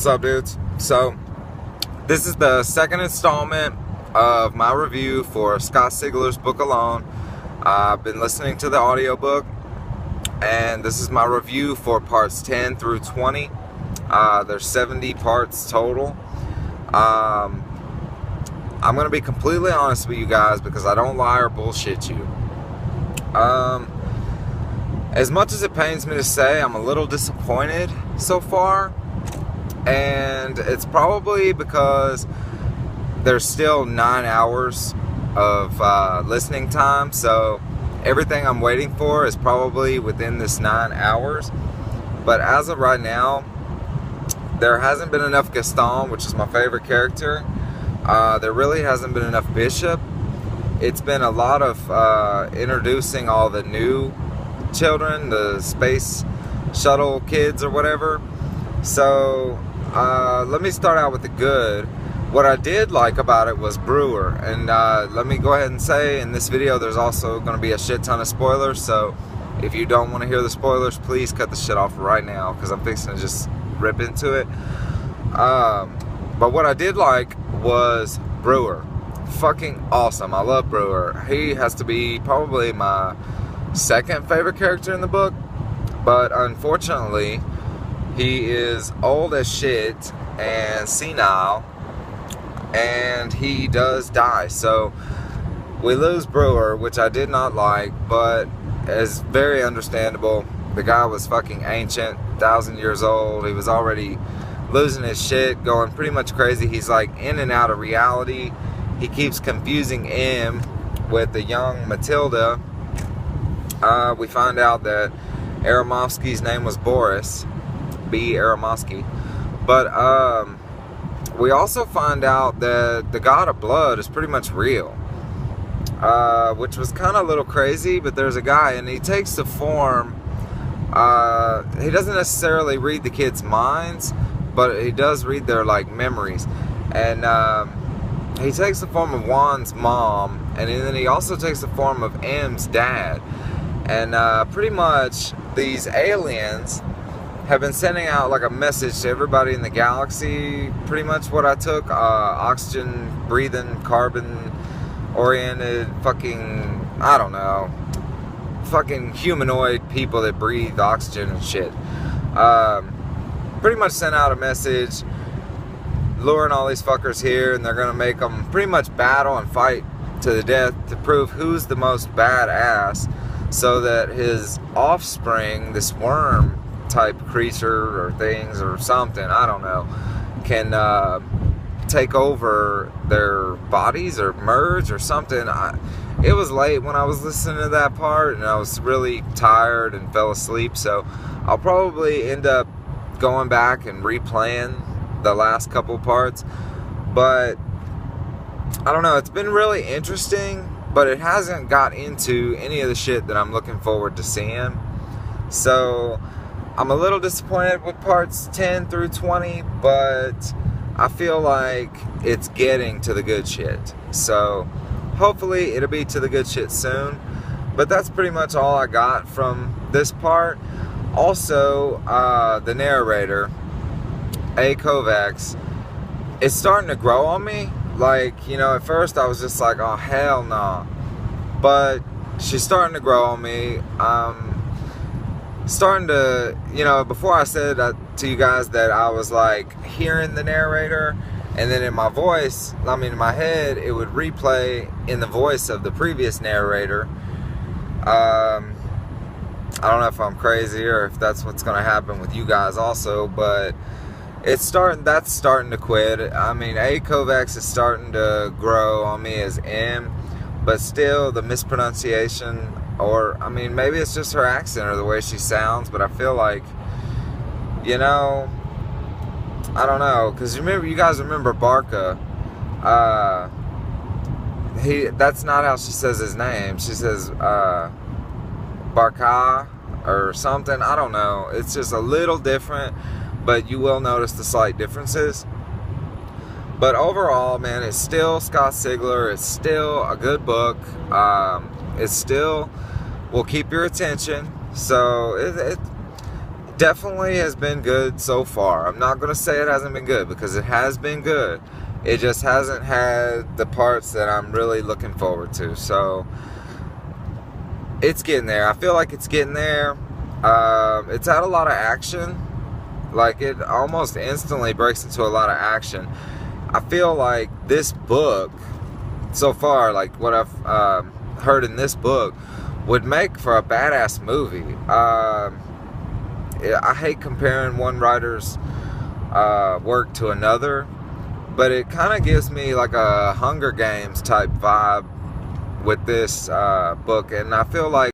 What's up, dudes? So, this is the second installment of my review for Scott Sigler's book Alone. I've been listening to the audiobook, and this is my review for parts 10 through 20. There's 70 parts total. I'm going to be completely honest with you guys because I don't lie or bullshit you. As much as it pains me to say, I'm a little disappointed so far. And it's probably because there's still 9 hours of listening time, so everything I'm waiting for is probably within this 9 hours. But as of right now, there hasn't been enough Gaston, which is my favorite character. There really hasn't been enough Bishop. It's been a lot of introducing all the new children, the space shuttle kids or whatever. So let me start out with the good. What I did like about it was Brewer, and let me go ahead and say in this video there's also going to be a shit ton of spoilers, so if you don't want to hear the spoilers, please cut the shit off right now because I'm fixing to just rip into it. But what I did like was Brewer. Fucking awesome. I love Brewer. He has to be probably my second favorite character in the book, but unfortunately he is old as shit and senile, and he does die. So we lose Brewer, which I did not like, but is very understandable. The guy was fucking ancient, 1,000 years old. He was already losing his shit, going pretty much crazy. He's like in and out of reality. He keeps confusing M with the young Matilda. We find out that Aramovsky's name was Boris, B. Aramovsky. But we also find out that the god of blood is pretty much real, which was kind of a little crazy. But there's a guy, and he takes the form, he doesn't necessarily read the kids' minds, but he does read their like memories. And he takes the form of Juan's mom, and then he also takes the form of M's dad. And pretty much these aliens have been sending out like a message to everybody in the galaxy. Pretty much what I took, oxygen breathing, carbon oriented fucking, I don't know, fucking humanoid people that breathe oxygen and shit. Pretty much sent out a message luring all these fuckers here, and they're gonna make them pretty much battle and fight to the death to prove who's the most badass, so that his offspring, this worm type creature or things or something, I don't know, can take over their bodies or merge or something. It was late when I was listening to that part, and I was really tired and fell asleep, so I'll probably end up going back and replaying the last couple parts. But I don't know, it's been really interesting, but it hasn't got into any of the shit that I'm looking forward to seeing. So I'm a little disappointed with parts 10 through 20, but I feel like it's getting to the good shit. So hopefully it'll be to the good shit soon. But that's pretty much all I got from this part. Also, the narrator, A. Kovacs, is starting to grow on me. Like, you know, at first I was just like, oh, hell no. But she's starting to grow on me. Starting to, you know, before I said to you guys that I was like hearing the narrator, and then in my voice, I mean in my head, it would replay in the voice of the previous narrator. I don't know if I'm crazy or if that's what's going to happen with you guys also, but that's starting to quit. I mean, A. Kovacs is starting to grow on me as M, but still the mispronunciation, or I mean maybe it's just her accent or the way she sounds, but I feel like, you know, I don't know, because you guys remember Barca, that's not how she says his name. She says Barca or something, I don't know. It's just a little different, but you will notice the slight differences. But overall, man, it's still Scott Sigler. It's still a good book. It still will keep your attention. So definitely has been good so far. I'm not going to say it hasn't been good, because it has been good. It just hasn't had the parts that I'm really looking forward to. So it's getting there. I feel like it's getting there. It's had a lot of action. Like, it almost instantly breaks into a lot of action. I feel like this book so far, like what I've heard in this book, would make for a badass movie. I hate comparing one writer's work to another, but it kind of gives me like a Hunger Games type vibe with this book, and I feel like